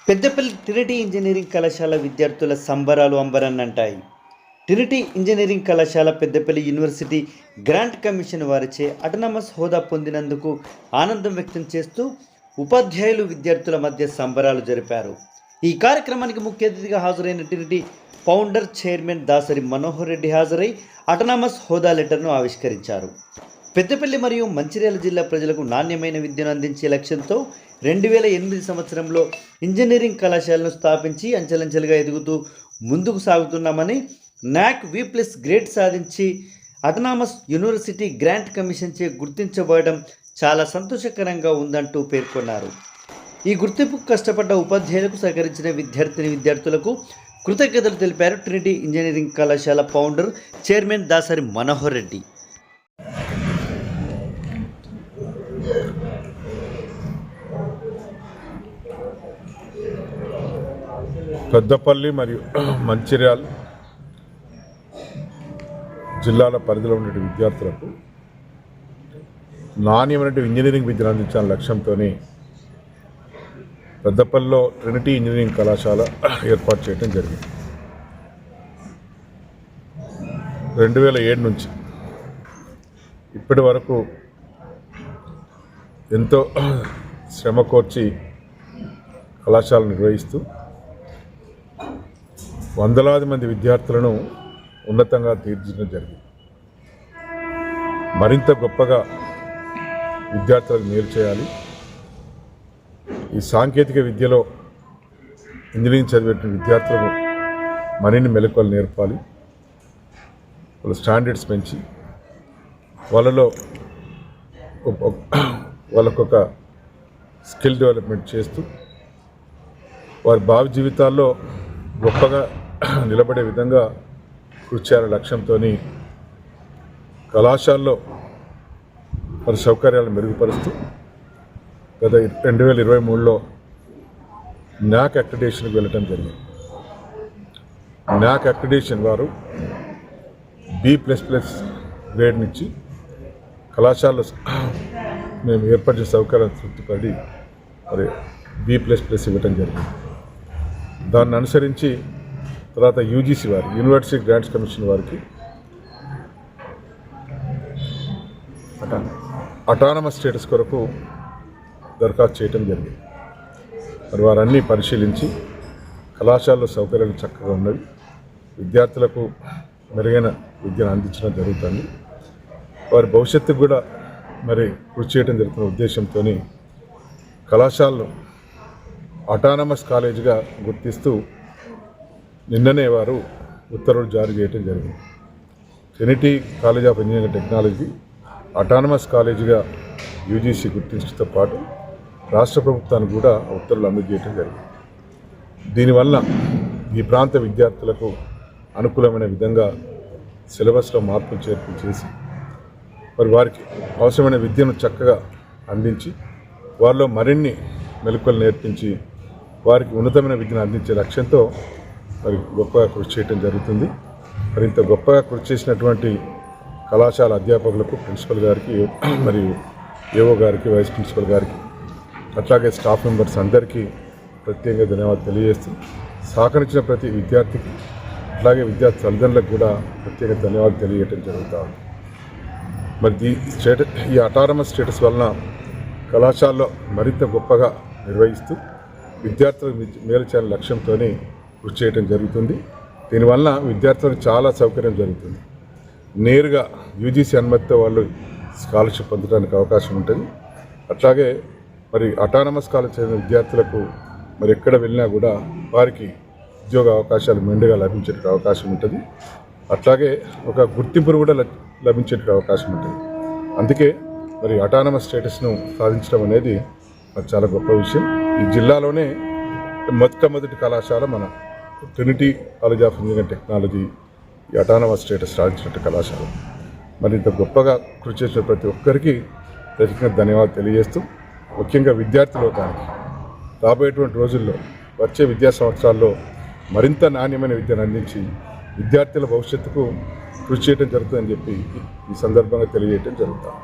Peddapalli Trinity engineering కళాశాల విద్యార్థుల సంబరాలు అంబరన్నంటాయి. ట్రినిటీ ఇంజనీరింగ్ కళాశాల పెద్దపల్లి యూనివర్సిటీ గ్రాంట్ కమిషన్ వారిచే అటానమస్ హోదా పొందినందుకు ఆనందం వ్యక్తం చేస్తూ ఉపాధ్యాయులు విద్యార్థుల మధ్య సంబరాలు జరిపారు. ఈ కార్యక్రమానికి ముఖ్య అతిథిగా హాజరైన Trinity founder chairman Dasari Manohar Reddy హాజరై అటానమస్ హోదా లెటర్ను ఆవిష్కరించారు. పెద్దపల్లి మరియు మంచిర్యాల జిల్లా ప్రజలకు నాణ్యమైన విద్యను అందించే లక్ష్యంతో 2008 సంవత్సరంలో ఇంజనీరింగ్ కళాశాలను స్థాపించి అంచెలంచెలుగా ఎదుగుతూ ముందుకు సాగుతున్నామని, NAAC V+ గ్రేడ్ సాధించి అటానమస్ యూనివర్సిటీ గ్రాంట్ కమిషన్చే గుర్తించబడడం చాలా సంతోషకరంగా ఉందంటూ పేర్కొన్నారు. ఈ గుర్తింపుకు కష్టపడ్డ ఉపాధ్యాయులకు సహకరించిన విద్యార్థులకు కృతజ్ఞతలు తెలిపారు ట్రినిటీ ఇంజనీరింగ్ కళాశాల ఫౌండర్ చైర్మన్ దాసరి మనోహర్ రెడ్డి. పెద్దపల్లి మరియు మంచిర్యాల జిల్లాల పరిధిలో ఉండే విద్యార్థులకు నాణ్యమైన ఇంజనీరింగ్ విద్యను అందించాలనే లక్ష్యంతో పెద్దపల్లిలో ట్రినిటీ ఇంజనీరింగ్ కళాశాల ఏర్పాటు చేయడం జరిగింది. 2007 నుంచి ఇప్పటి వరకు ఎంతో శ్రమ కోర్చి కళాశాల నిర్వహిస్తూ వందలాది మంది విద్యార్థులను ఉన్నతంగా తీర్చిదిద్దడం జరిగింది. మరింత గొప్పగా విద్యార్థులకు మేలు చేయాలి. ఈ సాంకేతిక విద్యలో ఇంజనీరింగ్ చదివేటువంటి విద్యార్థులకు మరిన్ని మెలకువలు నేర్పాలి. వాళ్ళ స్టాండర్డ్స్ పెంచి వాళ్ళకొక స్కిల్ డెవలప్మెంట్ చేస్తూ వారి భావి జీవితాల్లో గొప్పగా నిలబడే విధంగా కృషి చేయాలనే లక్ష్యంతో కళాశాలలో వారి సౌకర్యాలను మెరుగుపరుస్తూ గత 2023లో NAAC అక్రిడేషన్కి వెళ్ళటం జరిగింది. NAAC అక్రిడేషన్ వారు B++ గ్రేడ్ నుంచి కళాశాలలో మేము ఏర్పరిచిన సౌకర్యాలను తృప్తిపడి మరి B++ ఇవ్వటం జరిగింది. దాన్ని అనుసరించి తర్వాత UGC వారు యూనివర్సిటీ గ్రాంట్స్ కమిషన్ వారికి అటానమస్ స్టేటస్ కొరకు దరఖాస్తు చేయటం జరిగింది. మరి వారన్నీ పరిశీలించి కళాశాలలో సౌకర్యాలు చక్కగా ఉన్నవి, విద్యార్థులకు మెరుగైన విద్యను అందించడం జరుగుతుంది. వారి భవిష్యత్తుకు కూడా మరి కృషి చేయడం జరుగుతున్న ఉద్దేశంతో కళాశాలను అటానమస్ కాలేజీగా గుర్తిస్తూ నిన్ననే వారు ఉత్తర్వులు జారీ చేయడం జరిగింది. Trinity college of engineering technology autonomous కాలేజీగా UGC గుర్తించడంతో పాటు రాష్ట్ర ప్రభుత్వానికి కూడా ఉత్తర్వులు అందజేయడం జరిగింది. దీనివల్ల ఈ ప్రాంత విద్యార్థులకు అనుకూలమైన విధంగా సిలబస్లో మార్పులు చేర్పులు చేసి మరి వారికి అవసరమైన విద్యను చక్కగా అందించి వారిలో మరిన్ని మెలకువలు నేర్పించి వారికి ఉన్నతమైన విద్యను అందించే లక్ష్యంతో మరి గొప్పగా కృషి చేయడం జరుగుతుంది. మరి ఇంత గొప్పగా కృషి చేసినటువంటి కళాశాల అధ్యాపకులకు, ప్రిన్సిపల్ గారికి మరియు ఏఓ గారికి, వైస్ ప్రిన్సిపల్ గారికి, అట్లాగే స్టాఫ్ మెంబర్స్ అందరికీ ప్రత్యేకంగా ధన్యవాదాలు తెలియజేస్తూ సహకరించిన ప్రతి విద్యార్థికి అట్లాగే విద్యార్థి తల్లిదండ్రులకు కూడా ప్రత్యేక ధన్యవాదాలు తెలియజేయడం జరుగుతుంది. మరి ఈ అటానమస్ స్టేటస్ వలన కళాశాలలో మరింత గొప్పగా నిర్వహిస్తూ విద్యార్థులకు మేలు చేయాలనే లక్ష్యంతో కృషి చేయడం జరుగుతుంది. దీనివల్ల విద్యార్థులకు చాలా సౌకర్యం జరుగుతుంది. నేరుగా UGC అనుమతితో వాళ్ళు స్కాలర్షిప్ పొందడానికి అవకాశం ఉంటుంది. అట్లాగే మరి అటానమస్ కాలేజ్ చదివిన విద్యార్థులకు మరి ఎక్కడ వెళ్ళినా కూడా వారికి ఉద్యోగ అవకాశాలు మెండుగా లభించే అవకాశం ఉంటుంది. అట్లాగే ఒక గుర్తింపును కూడా లభించే అవకాశం ఉంటుంది. అందుకే మరి అటానమస్ స్టేటస్ను సాధించడం అనేది మరి చాలా గొప్ప విషయం. ఈ జిల్లాలోనే మొట్టమొదటి కళాశాల మన Trinity college of engineering technology ఈ అటానమస్ స్టేటస్ సాధించినట్టు కళాశాల. మరి ఇంత గొప్పగా కృషి చేసిన ప్రతి ఒక్కరికి ప్రత్యేకంగా ధన్యవాదాలు తెలియజేస్తూ ముఖ్యంగా విద్యార్థి లోకానికి రాబోయేటువంటి రోజుల్లో వచ్చే విద్యా సంవత్సరాల్లో మరింత నాణ్యమైన విద్యను అందించి విద్యార్థుల భవిష్యత్తుకు కృషి చేయడం జరుగుతుందని చెప్పి ఈ సందర్భంగా తెలియజేయడం జరుగుతుంది.